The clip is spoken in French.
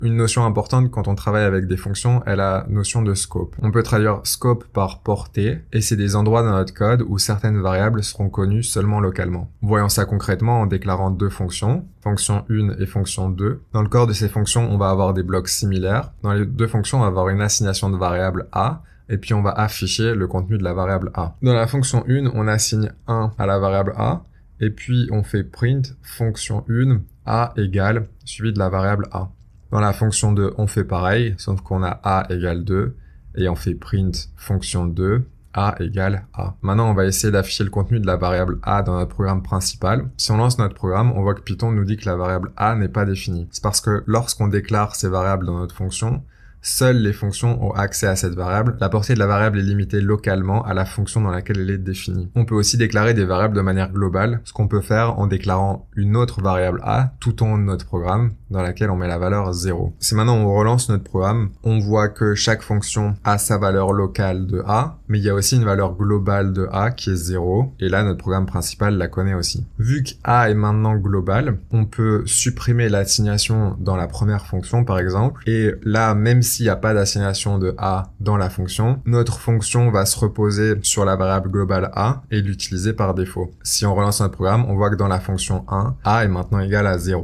Une notion importante quand on travaille avec des fonctions est la notion de scope. On peut traduire scope par portée, et c'est des endroits dans notre code où certaines variables seront connues seulement localement. Voyons ça concrètement en déclarant deux fonctions, fonction 1 et fonction 2. Dans le corps de ces fonctions, on va avoir des blocs similaires. Dans les deux fonctions, on va avoir une assignation de variable a, et puis on va afficher le contenu de la variable a. Dans la fonction 1, on assigne 1 à la variable a, et puis on fait print fonction 1 a égale suivi de la variable a. Dans la fonction 2, on fait pareil, sauf qu'on a a égale 2, et on fait print fonction 2 a égale a. Maintenant, on va essayer d'afficher le contenu de la variable a dans notre programme principal. Si on lance notre programme, on voit que Python nous dit que la variable a n'est pas définie. C'est parce que lorsqu'on déclare ces variables dans notre fonction, seules les fonctions ont accès à cette variable. La portée de la variable est limitée localement à la fonction dans laquelle elle est définie. On peut aussi déclarer des variables de manière globale, ce qu'on peut faire en déclarant une autre variable a tout en haut de notre programme, dans laquelle on met la valeur 0. Si maintenant on relance notre programme, on voit que chaque fonction a sa valeur locale de a, mais il y a aussi une valeur globale de a qui est 0, et là notre programme principal la connaît aussi. Vu que a est maintenant global, on peut supprimer l'assignation dans la première fonction par exemple, et là même s'il n'y a pas d'assignation de a dans la fonction, notre fonction va se reposer sur la variable globale a et l'utiliser par défaut. Si on relance notre programme, on voit que dans la fonction 1, a est maintenant égal à 0.